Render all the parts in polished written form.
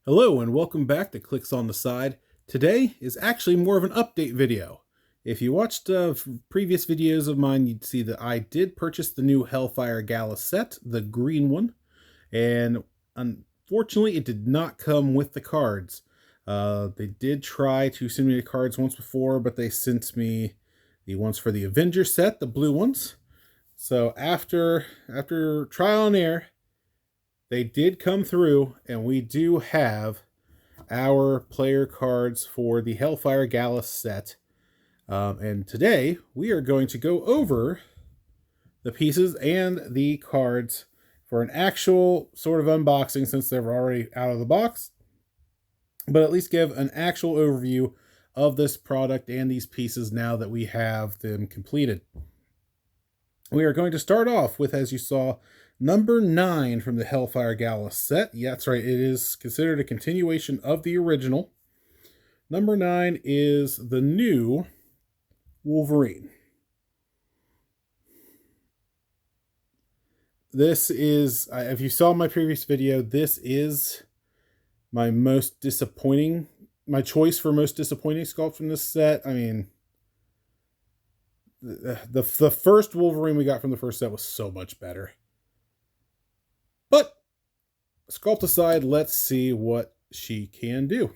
Hello and welcome back to Clicks on the Side. Today is actually more of an update video. If you watched previous videos of mine, you'd see that I did purchase the new Hellfire Gala set, the green one, and unfortunately it did not come with the cards. They did try to send me the cards once before, but they sent me the ones for the Avenger set, the blue ones. So after trial and error, they did come through, and we do have our player cards for the Hellfire Gala set. And today, we are going to go over the pieces and the cards for an actual sort of unboxing, since they're already out of the box, but at least give an actual overview of this product and these pieces now that we have them completed. We are going to start off with, as you saw, number 9 from the Hellfire Gala set. Yeah, that's right. It is considered a continuation of the original. Number 9 is the new Wolverine. This is, if you saw my previous video, this is my choice for most disappointing sculpt from this set. I mean, the first Wolverine we got from the first set was so much better. But sculpt aside, let's see what she can do.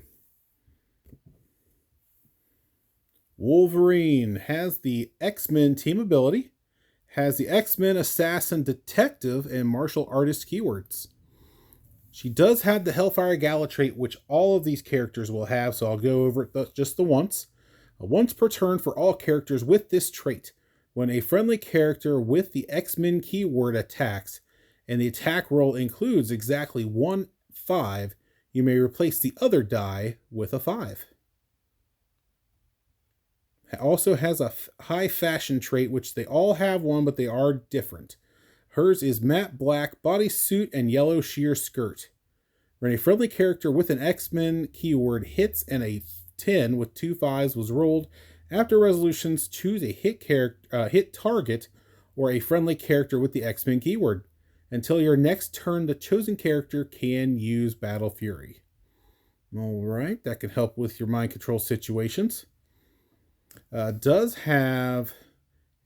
Wolverine has the X-Men team ability, has the X-Men assassin, detective, and martial artist keywords. She does have the Hellfire Gala trait, which all of these characters will have, so I'll go over it just the once. Once per turn for all characters with this trait. When a friendly character with the X-Men keyword attacks, and the attack roll includes exactly 1 5, you may replace the other die with a 5. It also has a high fashion trait, which they all have one, but they are different. Hers is matte black bodysuit and yellow sheer skirt. When a friendly character with an X-Men keyword hits and a 10 with 2 5s was rolled, after resolutions, choose a hit target or a friendly character with the X-Men keyword. Until your next turn, the chosen character can use Battle Fury. Alright, that can help with your mind control situations. Does have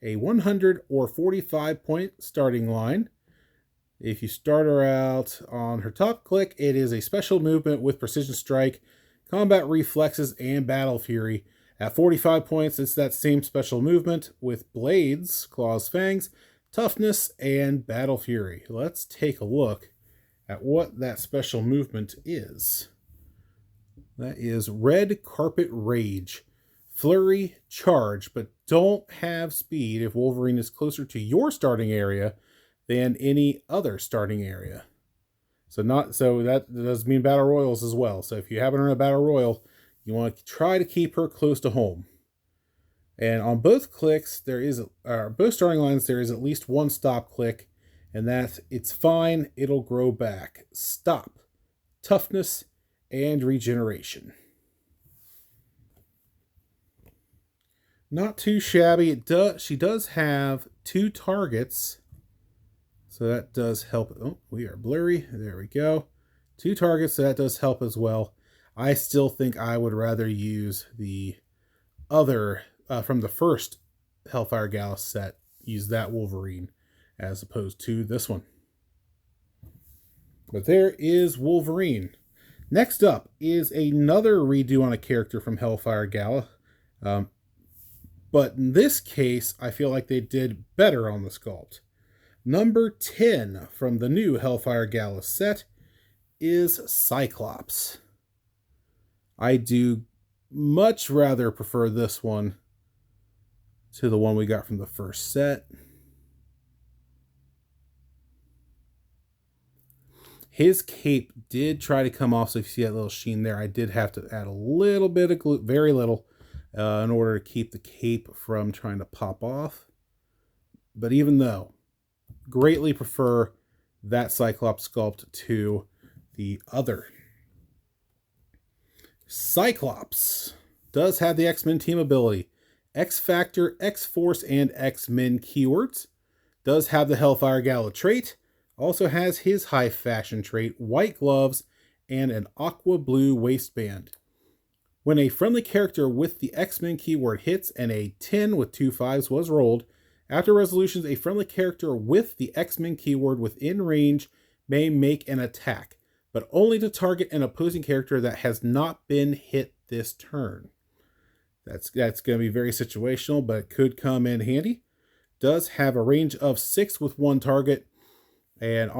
a 100 or 45 point starting line. If you start her out on her top click, it is a special movement with Precision Strike, Combat Reflexes, and Battle Fury. At 45 points, it's that same special movement with Blades, Claws, Fangs, Toughness, and Battle Fury. Let's take a look at what that special movement is. That is Red Carpet Rage. Flurry, charge, but don't have speed if Wolverine is closer to your starting area than any other starting area. So that does mean battle royals as well. So if you happen to run a battle royal, you want to try to keep her close to home. And on both clicks, both starting lines, there is at least one stop click, and that's it's fine, it'll grow back. Stop, toughness, and regeneration. Not too shabby. She does have 2 targets, so that does help. Oh, we are blurry. There we go. 2 targets, so that does help as well. I still think I would rather use the other from the first Hellfire Gala set, use that Wolverine as opposed to this one. But there is Wolverine. Next up is another redo on a character from Hellfire Gala. But in this case, I feel like they did better on the sculpt. Number 10 from the new Hellfire Gala set is Cyclops. I do much rather prefer this one to the one we got from the first set. His cape did try to come off, so if you see that little sheen there, I did have to add a little bit of glue, very little, in order to keep the cape from trying to pop off. But even though, greatly prefer that Cyclops sculpt to the other. Cyclops does have the X-Men team ability. X-Factor, X-Force, and X-Men keywords. Does have the Hellfire Gala trait. Also has his high fashion trait, white gloves, and an aqua blue waistband. When a friendly character with the X-Men keyword hits and a 10 with 2 5s was rolled, after resolutions, a friendly character with the X-Men keyword within range may make an attack, but only to target an opposing character that has not been hit this turn. That's going to be very situational, but it could come in handy. Does have a range of 6 with 1 target, and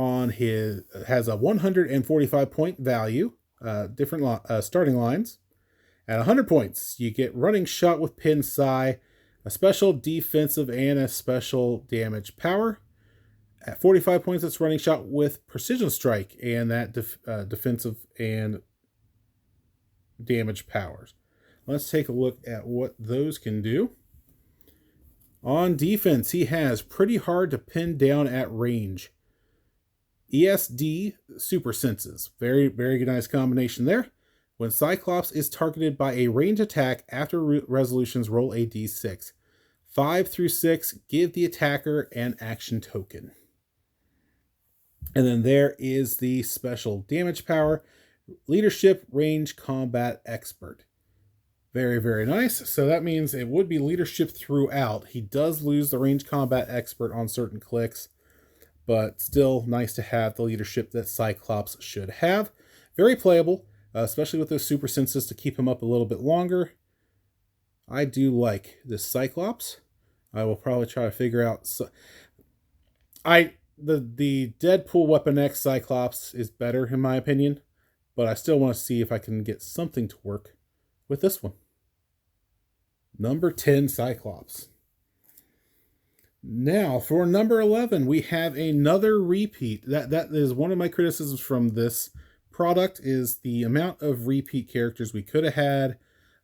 has a 145 point value, different starting lines. At 100 points, you get running shot with pin psi, a special defensive and a special damage power. At 45 points, it's running shot with precision strike and that defensive and damage powers. Let's take a look at what those can do. On defense, he has pretty hard to pin down at range. ESD super senses. Very, very nice combination there. When Cyclops is targeted by a range attack after resolutions, roll a d6. 5 through 6 give the attacker an action token. And then there is the special damage power, leadership range combat expert. Very, very nice. So that means it would be leadership throughout. He does lose the range combat expert on certain clicks, but still nice to have the leadership that Cyclops should have. Very playable. Especially with those super senses to keep him up a little bit longer. I do like this Cyclops. I will probably try to figure out. The Deadpool Weapon X Cyclops is better in my opinion, but I still want to see if I can get something to work with this one. Number 10 Cyclops. Now for number 11, we have another repeat. That is one of my criticisms from this product is the amount of repeat characters. We could have had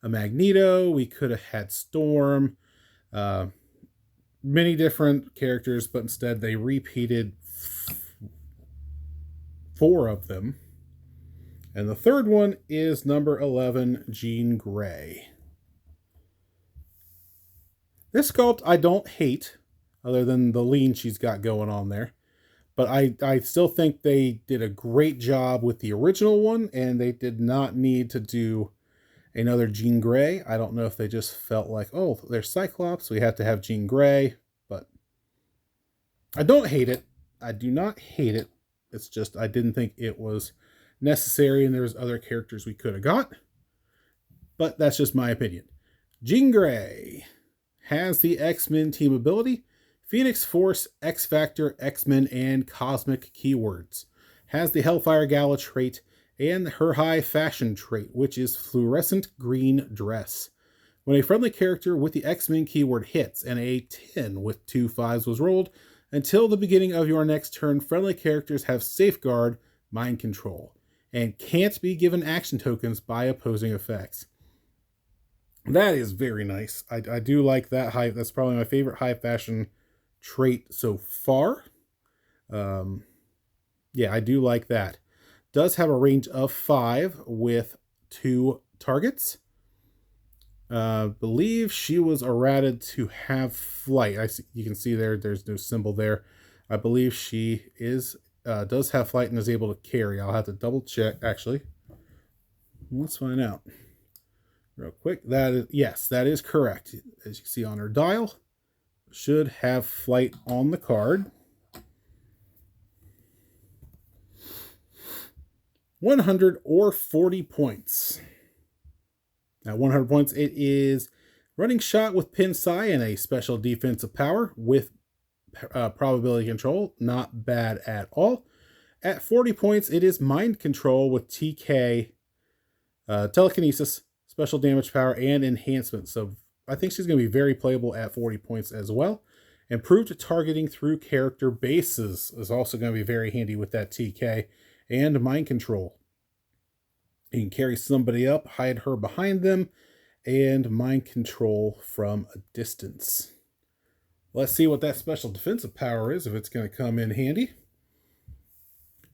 a Magneto, we could have had Storm, many different characters, but instead they repeated 4 of them. And the third one is number 11, Jean Grey. This sculpt I don't hate, other than the lean she's got going on there. But I still think they did a great job with the original one, and they did not need to do another Jean Grey. I don't know if they just felt like, oh, there's Cyclops, we have to have Jean Grey. But I don't hate it. I do not hate it. It's just I didn't think it was necessary, and there's other characters we could have got. But that's just my opinion. Jean Grey has the X-Men team ability. Phoenix Force, X-Factor, X-Men, and Cosmic keywords. Has the Hellfire Gala trait and her high fashion trait, which is fluorescent green dress. When a friendly character with the X-Men keyword hits and a 10 with 2 5s was rolled, until the beginning of your next turn, friendly characters have Safeguard, Mind Control, and can't be given action tokens by opposing effects. That is very nice. I do like that high. That's probably my favorite high fashion trait so far. Yeah, I do like that. Does have a range of 5 with 2 targets. Believe she was errated to have flight. You can see there's no symbol there. I believe she does have flight and is able to carry. I'll have to double check actually. Let's find out real quick. Yes, that is correct. As you can see on her dial, should have flight on the card. 100 or 40 points. At 100 points, it is running shot with pin psi and a special defensive power with probability control. Not bad at all. At 40 points, it is mind control with TK, telekinesis, special damage power, and enhancement. So I think she's going to be very playable at 40 points as well. Improved targeting through character bases is also going to be very handy with that TK. And mind control. You can carry somebody up, hide her behind them, and mind control from a distance. Let's see what that special defensive power is, if it's going to come in handy.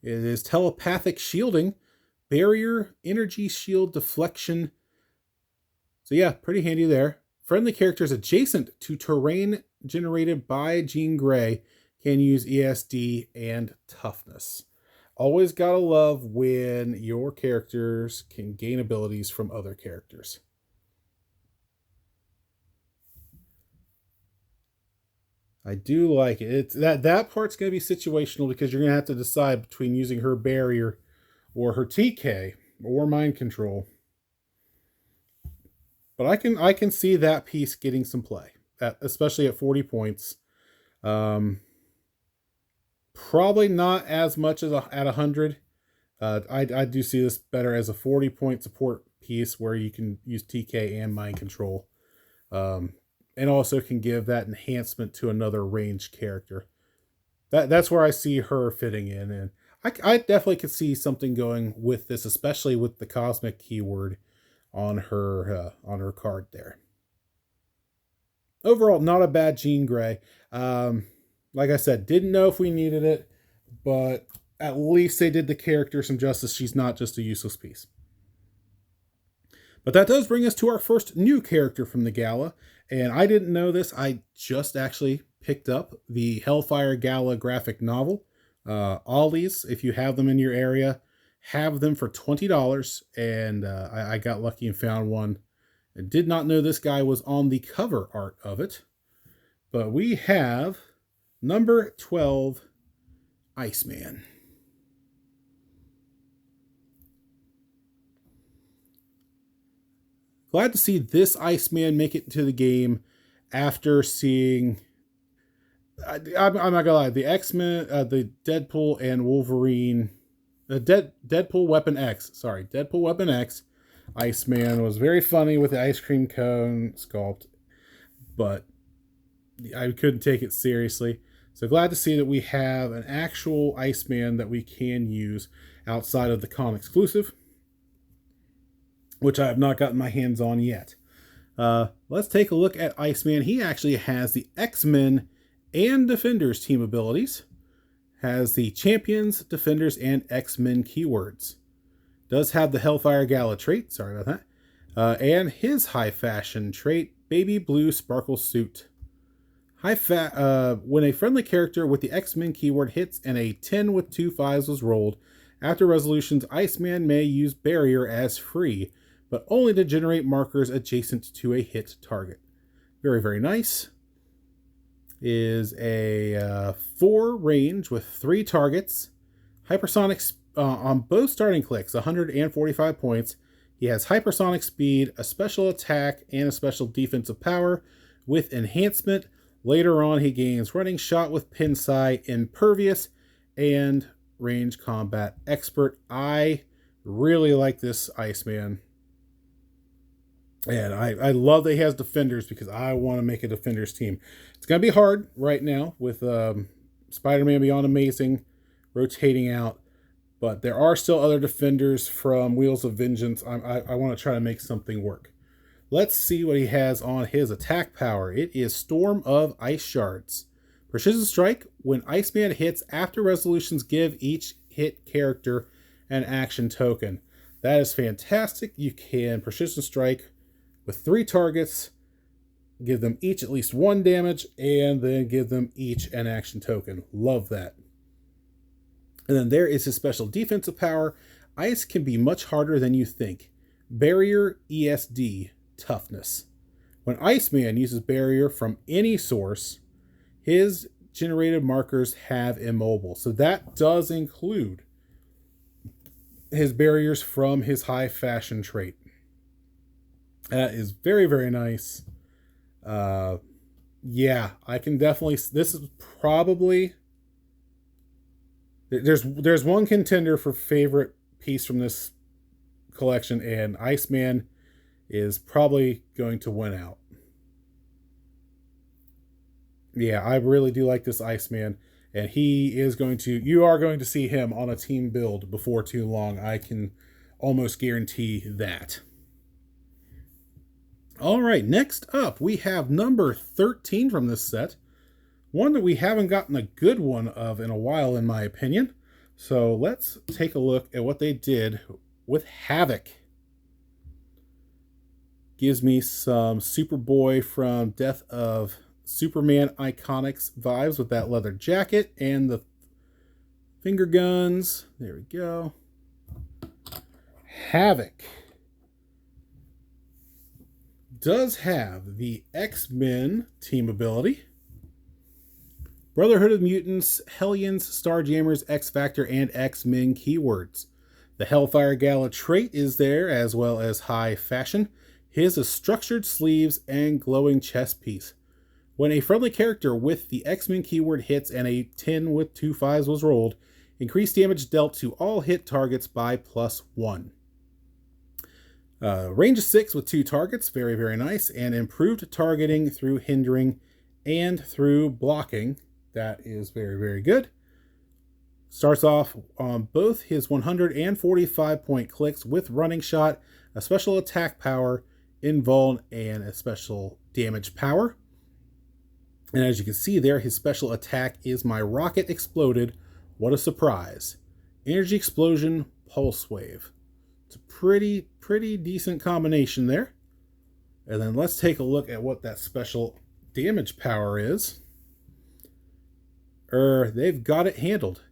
It is telepathic shielding, barrier, energy shield deflection. So yeah, pretty handy there. Friendly characters adjacent to terrain generated by Jean Grey can use ESD and toughness. Always gotta love when your characters can gain abilities from other characters. I do like it. It's that part's gonna be situational because you're gonna have to decide between using her barrier or her TK or mind control. But I can see that piece getting some play, especially at 40 points. Um, Probably not as much as at 100. I do see this better as a 40-point support piece where you can use TK and mind control, um, and also can give that enhancement to another ranged character. That's where I see her fitting in, and I definitely could see something going with this, especially with the cosmic keyword on her card there. Overall, not a bad Jean Grey. Like I said, didn't know if we needed it, but at least they did the character some justice. She's not just a useless piece. But that does bring us to our first new character from the gala. And I didn't know this. I just actually picked up the Hellfire Gala graphic novel. Ollies, if you have them in your area, have them for $20. And I got lucky and found one. I did not know this guy was on the cover art of it. But we have number 12, Iceman. Glad to see this Iceman make it into the game after seeing. I'm not gonna lie, the X-Men, the Deadpool and Wolverine, Deadpool Weapon X. Sorry, Deadpool Weapon X. Iceman was very funny with the ice cream cone sculpt, but I couldn't take it seriously. So glad to see that we have an actual Iceman that we can use outside of the con exclusive, which I have not gotten my hands on yet. Let's take a look at Iceman. He actually has the X-Men and Defenders team abilities, has the Champions, Defenders, and X-Men keywords. Does have the Hellfire Gala trait, sorry about that, and his high fashion trait, Baby Blue Sparkle Suit. When a friendly character with the X-Men keyword hits and a 10 with 2 5s was rolled, after resolutions, Iceman may use Barrier as free, but only to generate markers adjacent to a hit target. Very, very nice. Is a 4 range with 3 targets. Hypersonic on both starting clicks, 145 points. He has hypersonic speed, a special attack, and a special defensive power with enhancement. Later on, he gains running shot with Pinsai, impervious, and range combat expert. I really like this Iceman. And I love that he has defenders because I want to make a defenders team. It's going to be hard right now with Spider-Man Beyond Amazing rotating out. But there are still other defenders from Wheels of Vengeance. I want to try to make something work. Let's see what he has on his attack power. It is Storm of Ice Shards. Precision Strike. When Iceman hits, after resolutions, give each hit character an action token. That is fantastic. You can Precision Strike with 3 targets, give them each at least 1 damage, and then give them each an action token. Love that. And then there is his special defensive power. Ice can be much harder than you think. Barrier ESD, Toughness. When Iceman uses Barrier from any source, his generated markers have Immobile. So that does include his barriers from his high fashion trait. That is very, very nice. Yeah, I can definitely. This is probably. There's one contender for favorite piece from this collection, and Iceman is probably going to win out. Yeah, I really do like this Iceman, and he is going to. You are going to see him on a team build before too long. I can almost guarantee that. All right, next up, we have number 13 from this set. One that we haven't gotten a good one of in a while, in my opinion. So let's take a look at what they did with Havoc. Gives me some Superboy from Death of Superman Iconics vibes with that leather jacket and Finger guns. There we go. Havoc does have the X-Men team ability. Brotherhood of Mutants, Hellions, Starjammers, X-Factor, and X-Men keywords. The Hellfire Gala trait is there, as well as high fashion. His is structured sleeves and glowing chest piece. When a friendly character with the X-Men keyword hits and a 10 with 2 5s was rolled, increased damage dealt to all hit targets by +1. Range of 6 with 2 targets, very, very nice. And improved targeting through hindering and through blocking. That is very, very good. Starts off on both his 145 point clicks with running shot, a special attack power, invuln, and a special damage power. And as you can see there, his special attack is my rocket exploded. What a surprise. Energy explosion, pulse wave. It's a pretty decent combination there. And then let's take a look at what that special damage power is. They've got it handled.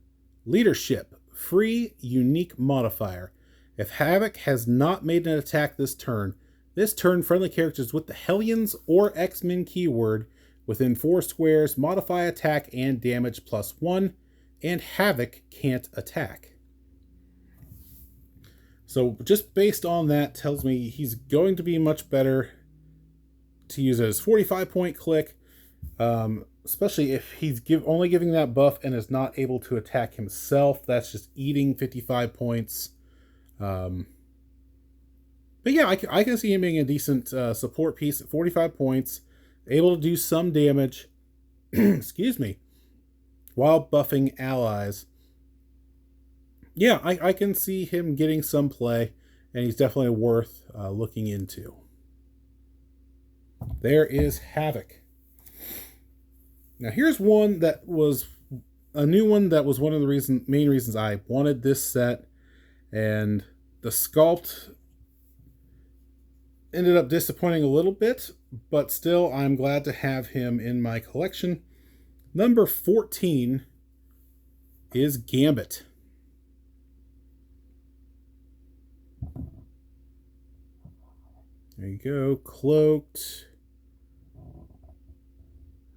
Leadership, free, unique modifier. If Havoc has not made an attack this turn, friendly characters with the Hellions or X-Men keyword within 4 squares modify attack and damage +1, and Havoc can't attack. So just based on that tells me he's going to be much better to use as 45 point click, especially if he's only giving that buff and is not able to attack himself. That's just eating 55 points. But yeah, I can see him being a decent support piece at 45 points, able to do some damage, excuse me, while buffing allies. Yeah, I can see him getting some play, and he's definitely worth looking into. There is Havoc. Now here's one that was a new one that was one of the main reasons I wanted this set, and the sculpt ended up disappointing a little bit, but still I'm glad to have him in my collection. Number 14 is Gambit. There you go, cloaked.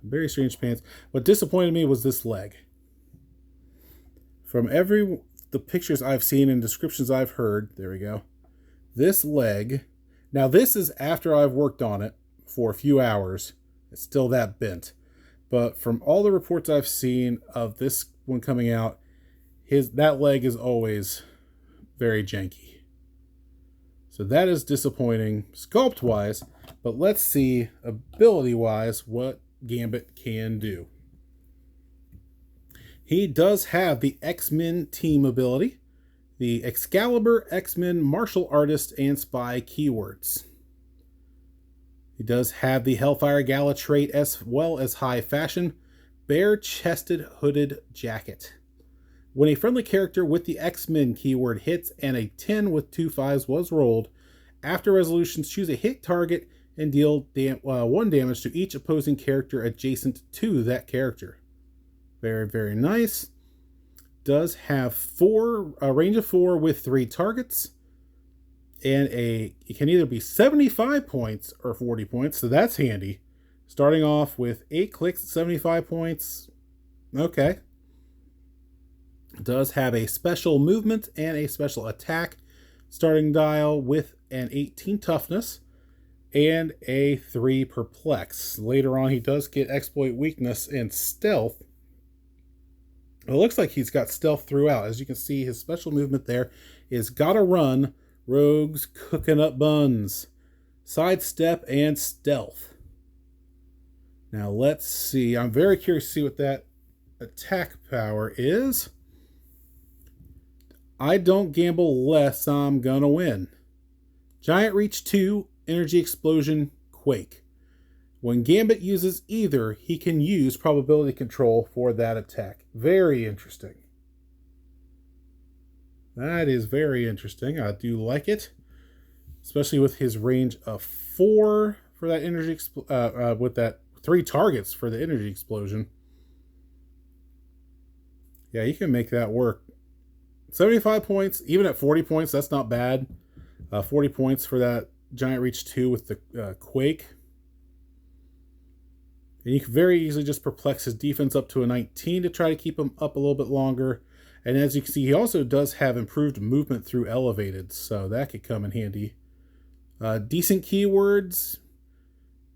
Very strange pants. What disappointed me was this leg. From the pictures I've seen and descriptions I've heard, there we go. This leg, now this is after I've worked on it for a few hours. It's still that bent. But from all the reports I've seen of this one coming out, that leg is always very janky. So that is disappointing sculpt-wise, but let's see ability-wise what Gambit can do. He does have the X-Men team ability, the Excalibur, X-Men, Martial Artist, and Spy keywords. He does have the Hellfire Gala trait as well as high fashion, bare-chested hooded jacket. When a friendly character with the X-Men keyword hits and a 10 with 2 5s was rolled, after resolutions choose a hit target and deal 1 damage to each opposing character adjacent to that character. Very, very nice. Does have a range of 4 with 3 targets. And it can either be 75 points or 40 points, so that's handy. Starting off with 8 clicks at 75 points. Okay. Does have a special movement and a special attack starting dial with an 18 toughness and a 3 perplex. Later on, he does get exploit weakness and stealth. It looks like he's got stealth throughout. As you can see, his special movement there is gotta run, rogues cooking up buns, sidestep, and stealth. Now let's see. I'm very curious to see what that attack power is. I don't gamble less, I'm gonna win. Giant Reach 2, Energy Explosion, Quake. When Gambit uses either, he can use probability control for that attack. Very interesting. That is very interesting. I do like it. Especially with his range of 4 for that energy, with that 3 targets for the energy explosion. Yeah, you can make that work. 75 points, even at 40 points, that's not bad. 40 points for that Giant Reach 2 with the Quake. And you can very easily just perplex his defense up to a 19 to try to keep him up a little bit longer. And as you can see, he also does have improved movement through elevated, so that could come in handy. Decent keywords.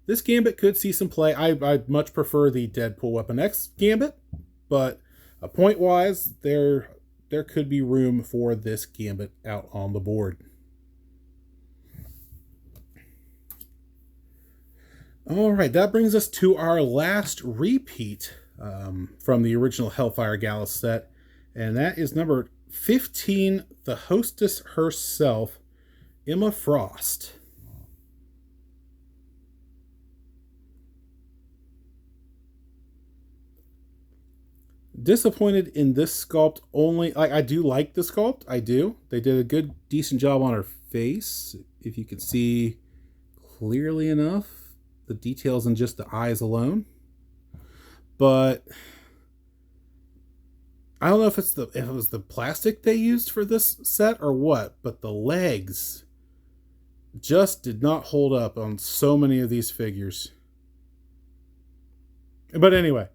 This Gambit could see some play. I much prefer the Deadpool Weapon X Gambit, but point-wise, there could be room for this Gambit out on the board. All right, that brings us to our last repeat from the original Hellfire Gala set, and that is number 15, the hostess herself, Emma Frost. Disappointed in this sculpt only. I do like the sculpt. I do. They did a decent job on her face. If you can see clearly enough, the details in just the eyes alone. But I don't know if it was the plastic they used for this set or what, but the legs just did not hold up on so many of these figures. But anyway,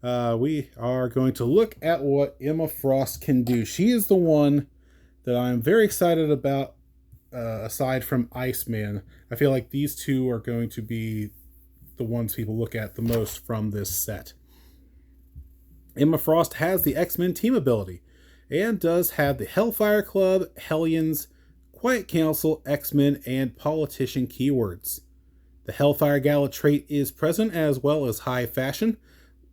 we are going to look at what Emma Frost can do. She is the one that I'm very excited about, aside from Iceman. I feel like these two are going to be the ones people look at the most from this set. Emma Frost has the X-Men team ability and does have the Hellfire Club, Hellions, Quiet Council, X-Men, and Politician keywords. The Hellfire Gala trait is present as well as high fashion.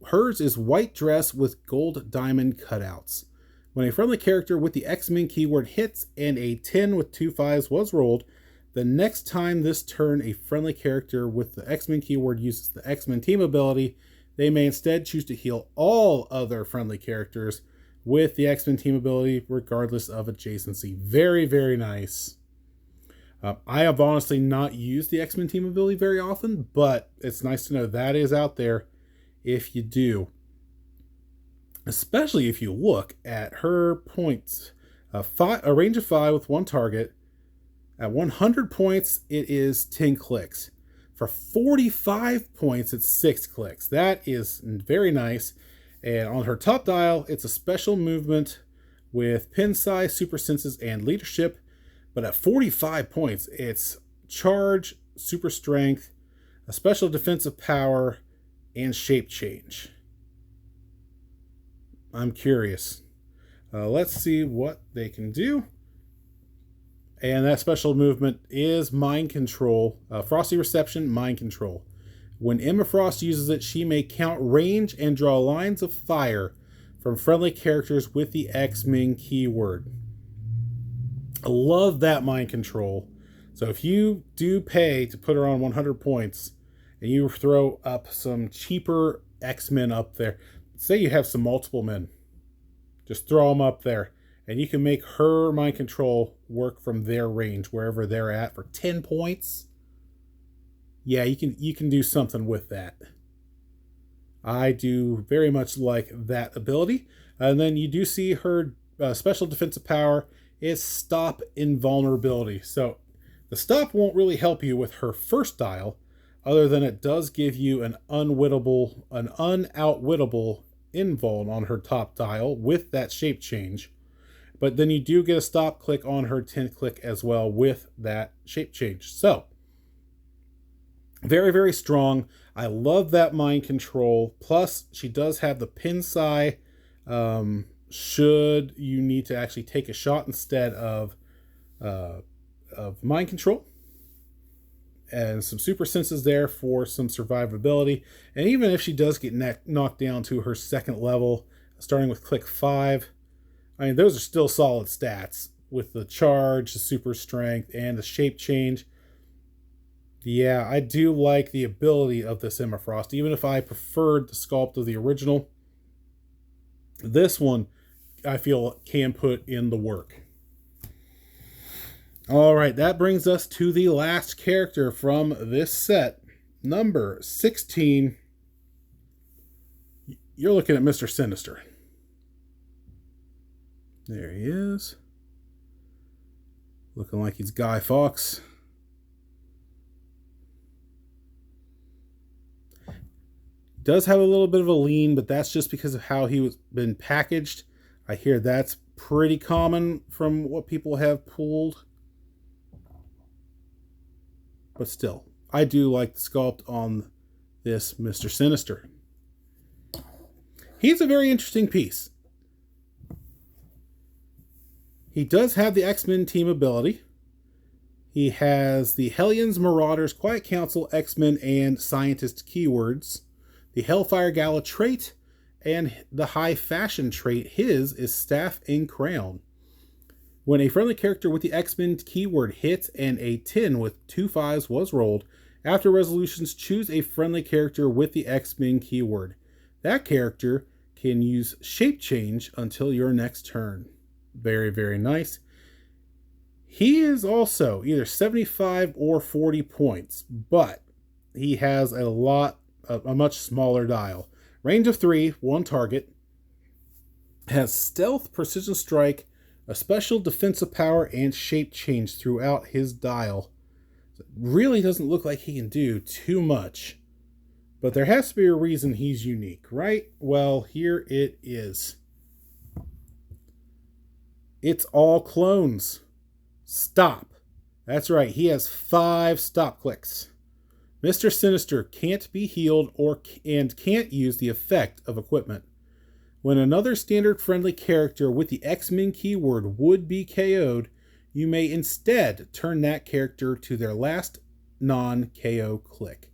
Hers is white dress with gold diamond cutouts. When a friendly character with the X-Men keyword hits and a 10 with 2 5s was rolled, the next time this turn a friendly character with the X-Men keyword uses the X-Men team ability, they may instead choose to heal all other friendly characters with the X-Men team ability, regardless of adjacency. Very, very nice. I have honestly not used the X-Men team ability very often, but it's nice to know that is out there if you do. Especially if you look at her points. A range of 5 with 1 target. At 100 points, it is 10 clicks. For 45 points, it's 6 clicks. That is very nice. And on her top dial, it's a special movement with pin size, super senses, and leadership. But at 45 points, it's charge, super strength, a special defensive power, and shape change. I'm curious. Let's see what they can do. And that special movement is Mind Control. Frosty Reception, Mind Control. When Emma Frost uses it, she may count range and draw lines of fire from friendly characters with the X-Men keyword. I love that Mind Control. So if you do pay to put her on 100 points, and you throw up some cheaper X-Men up there, say you have some multiple men, just throw them up there. And you can make her Mind Control work from their range, wherever they're at, for 10 points. Yeah, you can do something with that. I do very much like that ability. And then you do see her special defensive power is Stop Invulnerability. So the stop won't really help you with her first dial, other than it does give you an unoutwittable invuln on her top dial with that shape change. But then you do get a stop click on her 10th click as well with that shape change. So, very, very strong. I love that Mind Control. Plus, she does have the pin psi. Should you need to actually take a shot instead of Mind Control. And some super senses there for some survivability. And even if she does get knocked down to her second level, starting with click 5, I mean, those are still solid stats with the charge, the super strength, and the shape change. Yeah, I do like the ability of this Emma Frost. Even if I preferred the sculpt of the original, this one I feel can put in the work. All right, that brings us to the last character from this set, number 16. You're looking at Mr. Sinister. There he is. Looking like he's Guy Fawkes. Does have a little bit of a lean, but that's just because of how he was been packaged. I hear that's pretty common from what people have pulled. But still, I do like the sculpt on this Mr. Sinister. He's a very interesting piece. He does have the X-Men team ability. He has the Hellions, Marauders, Quiet Council, X-Men, and Scientist keywords. The Hellfire Gala trait, and the High Fashion trait. His is Staff and Crown. When a friendly character with the X-Men keyword hits and a 10 with 2 5s was rolled, after resolutions, choose a friendly character with the X-Men keyword. That character can use shape change until your next turn. Very, very nice. He is also either 75 or 40 points, but he has a much smaller dial. Range of 3, 1 target. Has stealth, precision strike, a special defensive power, and shape change throughout his dial. It really doesn't look like he can do too much. But there has to be a reason he's unique, right? Well, here it is. It's all clones. Stop. That's right, he has 5 stop clicks. Mr. Sinister can't be healed and can't use the effect of equipment. When another standard friendly character with the X-Men keyword would be KO'd, you may instead turn that character to their last non-KO click.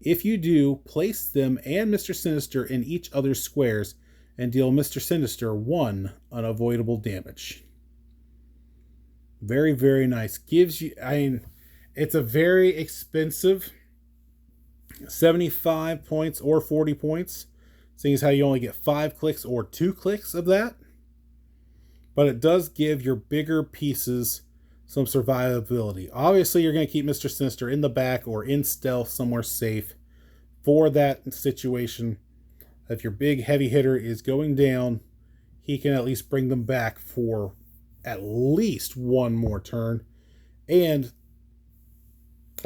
If you do, place them and Mr. Sinister in each other's squares and deal Mr. Sinister 1 unavoidable damage. Very, very nice. It's a very expensive 75 points or 40 points, seeing as how you only get 5 clicks or 2 clicks of that. But it does give your bigger pieces some survivability. Obviously, you're going to keep Mr. Sinister in the back or in stealth somewhere safe for that situation. If your big heavy hitter is going down, he can at least bring them back for at least one more turn and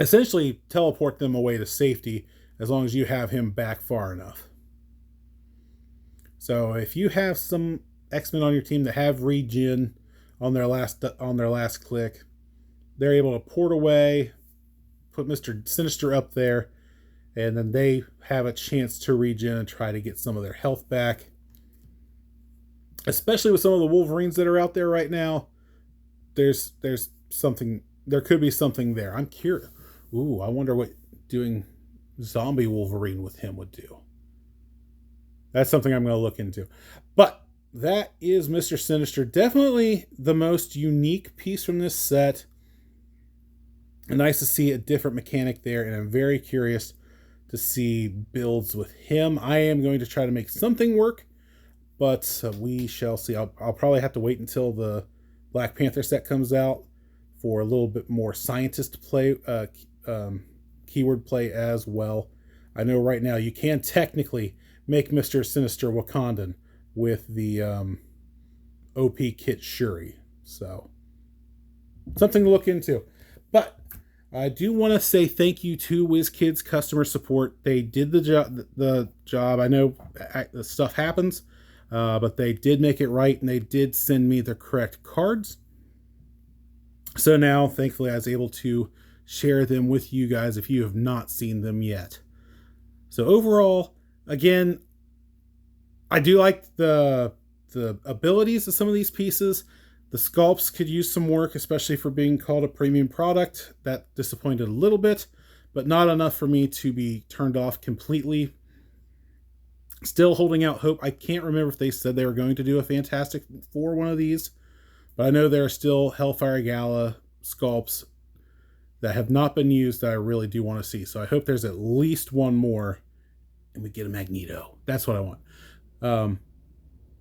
essentially teleport them away to safety as long as you have him back far enough. So if you have some X-Men on your team that have regen on their last click, they're able to port away, put Mr. Sinister up there, and then they have a chance to regen and try to get some of their health back. Especially with some of the Wolverines that are out there right now, there could be something there. I'm curious. Ooh, I wonder what doing zombie Wolverine with him would do. That's something I'm going to look into. But that is Mr. Sinister. Definitely the most unique piece from this set. And nice to see a different mechanic there, and I'm very curious to see builds with him. I am going to try to make something work, but we shall see. I'll probably have to wait until the Black Panther set comes out for a little bit more scientist play, keyword play as well. I know right now you can technically make Mr. Sinister Wakandan with the OP Kit Shuri. So, something to look into. But I do want to say thank you to Wizkids customer support. They did the job. I know the stuff happens, but they did make it right, and they did send me the correct cards. So now, thankfully, I was able to share them with you guys if you have not seen them yet. So overall, again, I do like the abilities of some of these pieces. The sculpts could use some work, especially for being called a premium product. That disappointed a little bit, but not enough for me to be turned off completely. Still holding out hope. I can't remember if they said they were going to do a Fantastic Four one of these, but I know there are still Hellfire Gala sculpts that have not been used that I really do want to see. So I hope there's at least one more and we get a Magneto. That's what I want.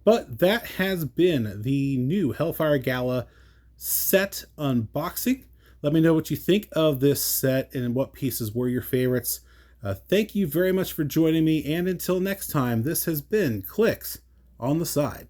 But that has been the new Hellfire Gala set unboxing. Let me know what you think of this set and what pieces were your favorites. Thank you very much for joining me, and until next time, this has been Clicks on the Side.